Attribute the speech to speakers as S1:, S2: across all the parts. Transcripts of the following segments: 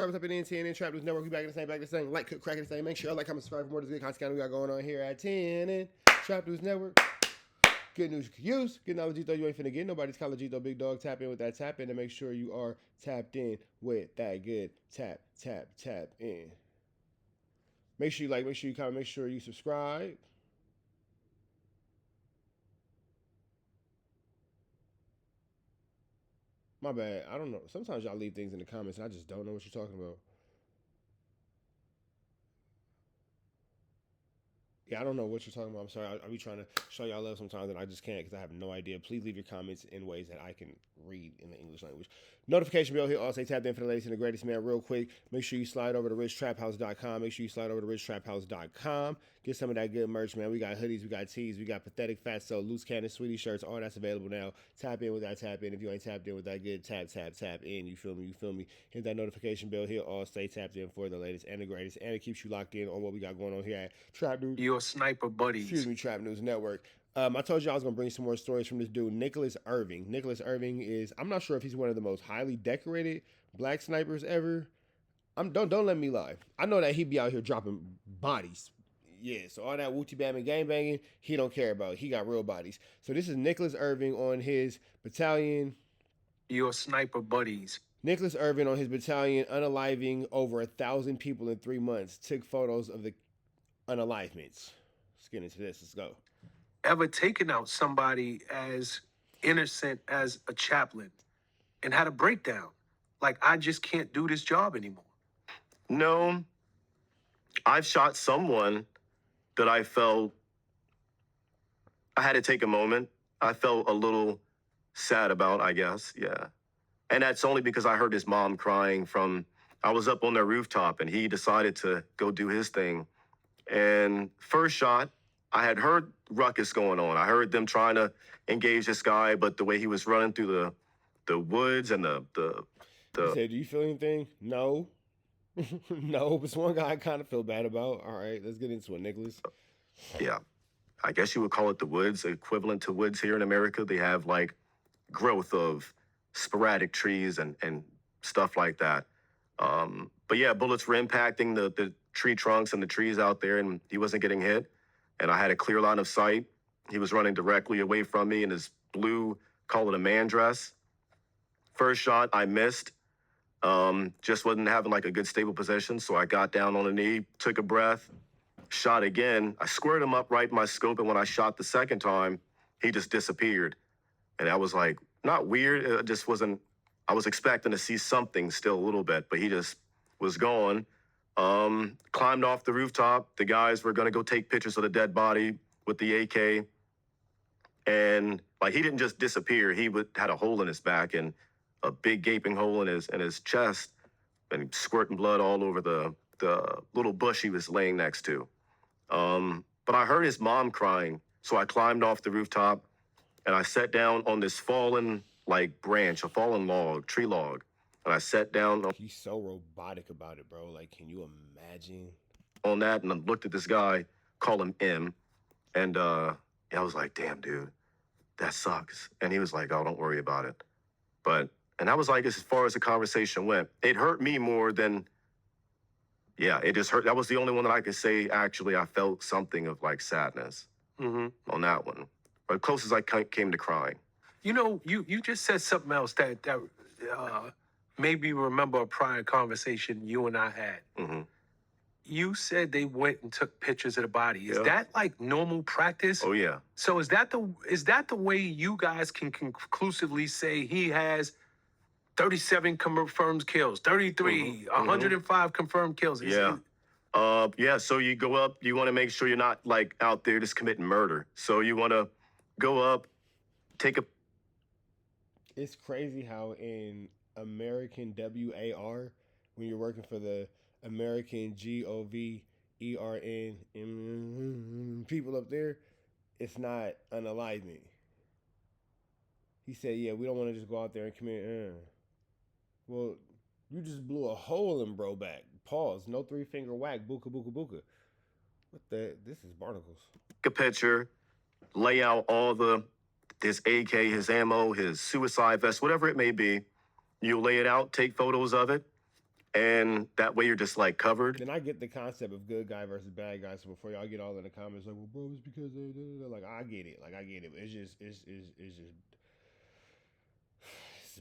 S1: What's up in the NTN Trap News Network? We back in the same. Like, crack in the same. Make sure like, comment, subscribe for more of this good content we got going on here at TNN Trap News Network. Good news you can use. Good knowledge you ain't finna get. Nobody's College big dog. Tap in with that tap in to make sure you are tapped in with that good tap in. Make sure you like, make sure you comment, make sure you subscribe. My bad. I don't know. Sometimes y'all leave things in the comments and I just don't know what you're talking about. Yeah, I don't know what you're talking about. I'm sorry. I'll be trying to show y'all love sometimes, and I just can't because I have no idea. Please leave your comments in ways that I can read in the English language. Notification bell here. Also, tapped in for the latest and the greatest, man. Real quick, make sure you slide over to richtraphouse.com. Make sure you slide over to richtraphouse.com. Get some of that good merch, man. We got hoodies, we got tees, we got pathetic fatso, loose cannon, sweetie shirts. All that's available now. Tap in with that tap in. If you ain't tapped in with that good tap in. You feel me? You feel me? Hit that notification bell here. All stay tapped in for the latest and the greatest, and it keeps you locked in on what we got going on here at Trap News.
S2: Your sniper buddies.
S1: Excuse me, Trap News Network. I told you I was going to bring some more stories from this dude, Nicolas Irving. Nicolas Irving is, I'm not sure if he's one of the most highly decorated black snipers ever. Don't let me lie. I know that he be out here dropping bodies. Yeah, so all that Wooty Bam and gang banging, he don't care about. He got real bodies. So this is Nicolas Irving on his battalion.
S2: Your sniper buddies.
S1: Nicolas Irving on his battalion unaliving over 1,000 people in 3 months. Took photos of the unalivements. Let's get into this. Let's go.
S2: Ever taken out somebody as innocent as a chaplain and had a breakdown? Like, I just can't do this job anymore.
S3: No, I've shot someone that I felt I had to take a moment. I felt a little sad about, I guess. Yeah. And that's only because I heard his mom crying I was up on their rooftop and he decided to go do his thing. And first shot, I had heard ruckus going on. I heard them trying to engage this guy, but the way he was running through the woods and the
S1: He said, do you feel anything? No. No, but one guy I kind of feel bad about. All right, let's get into it, Nicholas.
S3: Yeah. I guess you would call it the woods, equivalent to woods here in America. They have like growth of sporadic trees and stuff like that. But yeah, bullets were impacting the tree trunks and the trees out there, and he wasn't getting hit. And I had a clear line of sight. He was running directly away from me in his blue, call it a man dress. First shot, I missed. Just wasn't having like a good stable position. So I got down on a knee, took a breath, shot again. I squared him up right in my scope. And when I shot the second time, he just disappeared. And I was like, not weird. It just wasn't, I was expecting to see something still a little bit, but he just was gone. Climbed off the rooftop. The guys were going to go take pictures of the dead body with the AK. And like, he didn't just disappear. He had a hole in his back and a big gaping hole in his chest and squirting blood all over the little bush he was laying next to. But I heard his mom crying. So I climbed off the rooftop and I sat down on this fallen like branch, a fallen log, tree log. And I sat down.
S1: He's so robotic about it, bro. Like, can you imagine?
S3: On that, and I looked at this guy, call him M. And I was like, damn, dude, that sucks. And he was like, oh, don't worry about it. And that was like, as far as the conversation went, it hurt me more than, yeah, it just hurt. That was the only one that I could say, actually, I felt something of like sadness on that one. But close as I came to crying.
S2: You know, you just said something else that made me remember a prior conversation you and I had.
S3: Mm-hmm.
S2: You said they went and took pictures of the body. Is that like normal practice?
S3: Oh, yeah.
S2: So is that the way you guys can conclusively say he has 37 confirmed kills, 33, 105 confirmed kills?
S3: Yeah. Yeah, so you go up, you want to make sure you're not like out there just committing murder. So you want to go up, take a...
S1: It's crazy how in American WAR, when you're working for the American GOVERN people up there, it's not unaliving. He said, yeah, we don't want to just go out there and commit. Well, you just blew a hole in bro back. Pause. No 3-finger whack. Booka, booka, booka. What the? This is barnacles.
S3: Take a picture, lay out all his AK, his ammo, his suicide vest, whatever it may be. You lay it out, take photos of it, and that way you're just like covered.
S1: Then I get the concept of good guy versus bad guy. So before y'all get all in the comments like, well, bro, it's because they're like, I get it. Like, I get it. It's just, it's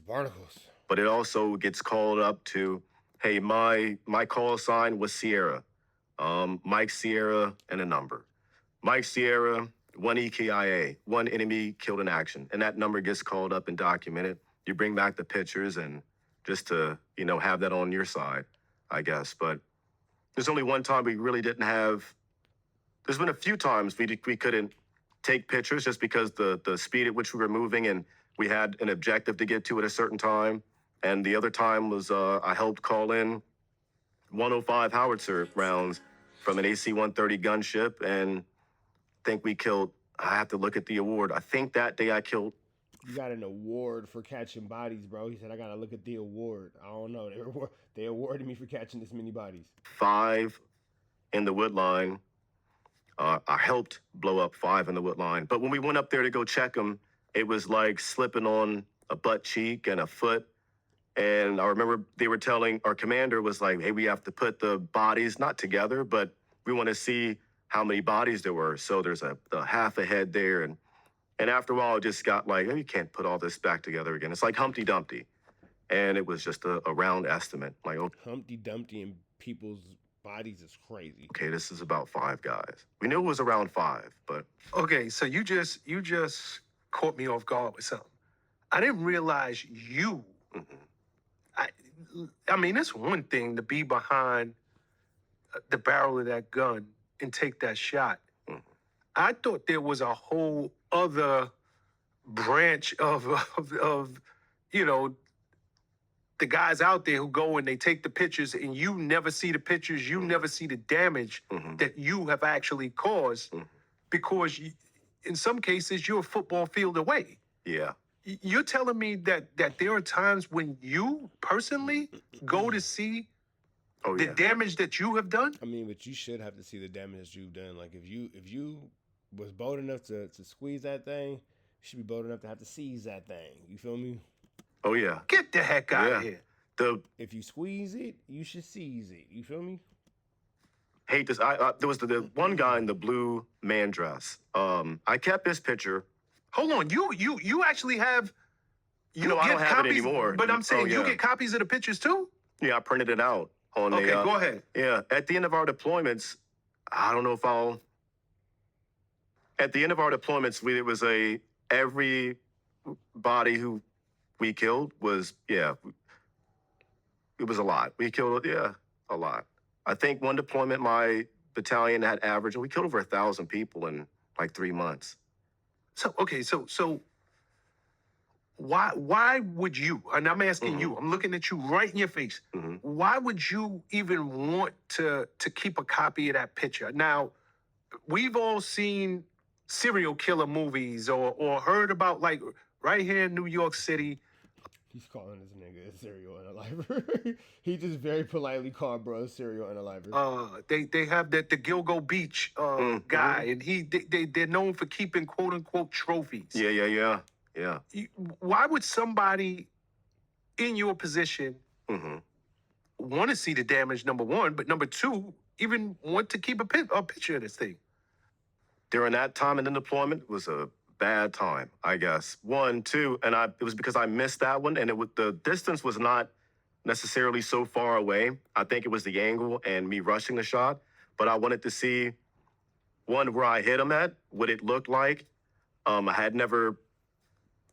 S1: barnacles.
S3: But it also gets called up to, hey, my call sign was Sierra, Mike Sierra, and a number. Mike Sierra, 1 EKIA, 1 enemy killed in action, and that number gets called up and documented. You bring back the pictures and just to have that on your side, I guess. But there's only one time we really didn't have. There's been a few times we couldn't take pictures just because the speed at which we were moving and we had an objective to get to at a certain time. And the other time was I helped call in 105 howitzer rounds from an AC-130 gunship, and I think we killed. I have to look at the award. I think that day I killed.
S1: You got an award for catching bodies, bro. He said, I got to look at the award. I don't know. They awarded me for catching this many bodies.
S3: 5 in the wood line. I helped blow up 5 in the wood line. But when we went up there to go check them, it was like slipping on a butt cheek and a foot. And I remember they were telling, our commander was like, hey, we have to put the bodies, not together, but we want to see how many bodies there were. So there's a half a head there. And after a while, it just got like, oh, you can't put all this back together again. It's like Humpty Dumpty. And it was just a round estimate. Like, okay,
S1: Humpty Dumpty in people's bodies is crazy.
S3: okay, this is about 5 guys. We knew it was around 5, but.
S2: Okay, so you just caught me off guard with something. I didn't realize you. I mean, it's one thing to be behind the barrel of that gun and take that shot. I thought there was a whole other branch of the guys out there who go and they take the pictures and you never see the pictures, you never see the damage that you have actually caused because in some cases you're a football field away.
S3: Yeah.
S2: You're telling me that there are times when you personally go to see the damage that you have done?
S1: I mean, but you should have to see the damage that you've done. Like if you was bold enough to squeeze that thing, you should be bold enough to have to seize that thing. You feel me?
S3: Oh yeah.
S2: Get the heck out of here.
S1: If you squeeze it, you should seize it. You feel me?
S3: Hate this. There was the one guy in the blue man dress. I kept his picture.
S2: Hold on, you actually have.
S3: I don't have
S2: copies,
S3: it anymore.
S2: But I'm saying you
S3: yeah.
S2: get copies of the pictures too?
S3: Yeah, I printed it out on
S2: Okay, go ahead.
S3: Yeah, at the end of our deployments, I don't know if I'll. At the end of our deployments, it was every body who we killed was it was a lot. We killed a lot. I think one deployment my battalion had average, and we killed over 1,000 people in like 3 months.
S2: So okay, so why would you? And I'm asking you. I'm looking at you right in your face. Why would you even want to keep a copy of that picture? Now, we've all seen serial killer movies or heard about like right here in New York City.
S1: He's calling this nigga a serial unaliver. He just very politely called bro a serial unaliver.
S2: They have the Gilgo Beach guy, and they're known for keeping quote unquote trophies.
S3: Yeah.
S2: Why would somebody in your position want to see the damage? Number one, but number two, even want to keep a picture of this thing?
S3: During that time in the deployment was a bad time, I guess. 1, 2, and it was because I missed that one, and the distance was not necessarily so far away. I think it was the angle and me rushing the shot, but I wanted to see one where I hit him at, what it looked like. I had never,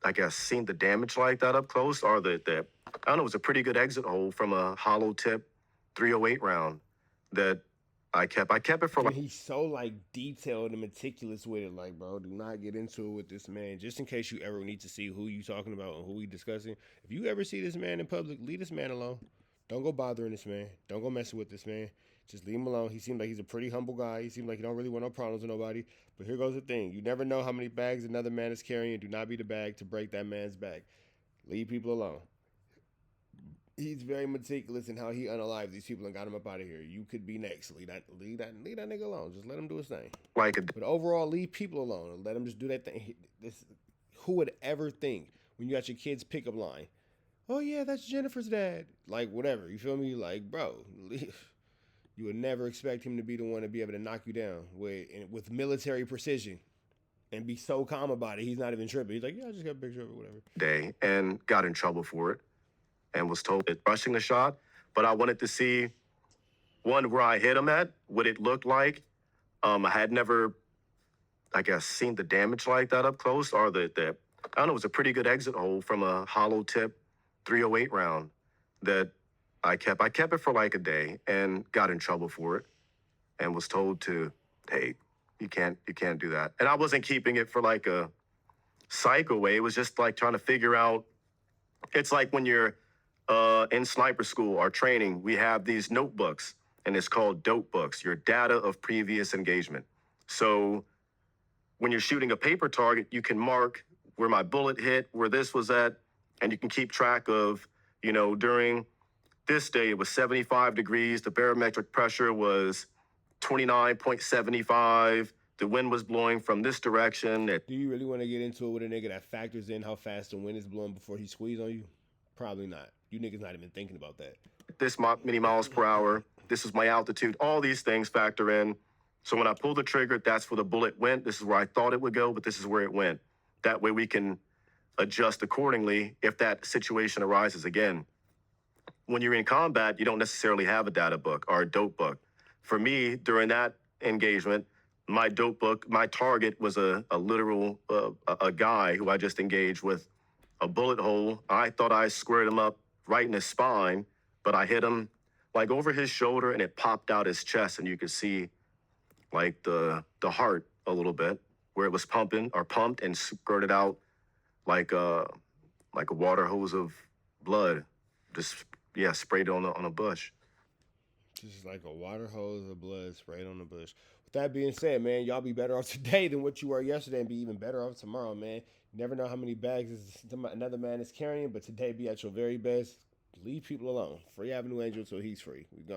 S3: I guess, seen the damage like that up close, or I don't know, it was a pretty good exit hole from a hollow tip 308 round that I kept it for like.
S1: He's so like detailed and meticulous with it. Like, bro, do not get into it with this man. Just in case you ever need to see who you talking about and who we discussing. If you ever see this man in public, leave this man alone. Don't go bothering this man. Don't go messing with this man. Just leave him alone. He seemed like he's a pretty humble guy. He seemed like he don't really want no problems with nobody. But here goes the thing. You never know how many bags another man is carrying. Do not be the bag to break that man's back. Leave people alone. He's very meticulous in how he unalived these people and got him up out of here. You could be next. Leave that nigga alone. Just let him do his thing. But overall, leave people alone. Let him just do that thing. Who would ever think when you got your kid's pickup line oh yeah, that's Jennifer's dad. Like whatever, you feel me? Like bro, you would never expect him to be the one to be able to knock you down with military precision and be so calm about it. He's not even tripping. He's like, yeah, I just got a picture of it, whatever.
S3: Day and got in trouble for it and was told that rushing the shot. But I wanted to see one where I hit him at, what it looked like. I had never, I guess, seen the damage like that up close, or the I don't know, it was a pretty good exit hole from a hollow tip 308 round that I kept. I kept it for like a day and got in trouble for it and was told to, hey, you can't do that. And I wasn't keeping it for like a psycho way. It was just like trying to figure out. It's like when you're in sniper school or training, we have these notebooks, and it's called dope books, your data of previous engagement. So when you're shooting a paper target, you can mark where my bullet hit, where this was at, and you can keep track of, during this day, it was 75 degrees. The barometric pressure was 29.75. The wind was blowing from this direction.
S1: Do you really want to get into it with a nigga that factors in how fast the wind is blowing before he squeezes on you? Probably not. You niggas not even thinking about that.
S3: This many miles per hour. This is my altitude. All these things factor in. So when I pull the trigger, that's where the bullet went. This is where I thought it would go, but this is where it went. That way we can adjust accordingly if that situation arises again. When you're in combat, you don't necessarily have a data book or a dope book. For me, during that engagement, my dope book, my target was a literal a guy who I just engaged with a bullet hole. I thought I squared him up right in his spine, but I hit him like over his shoulder and it popped out his chest, and you could see like the heart a little bit where it was pumped and squirted out like a water hose of blood. Just sprayed on a bush.
S1: Just like a water hose of blood sprayed on the bush. With that being said, man, y'all be better off today than what you were yesterday, and be even better off tomorrow, man. You never know how many bags another man is carrying, but today be at your very best. Leave people alone. Free Avenue Angel till he's free. We gone.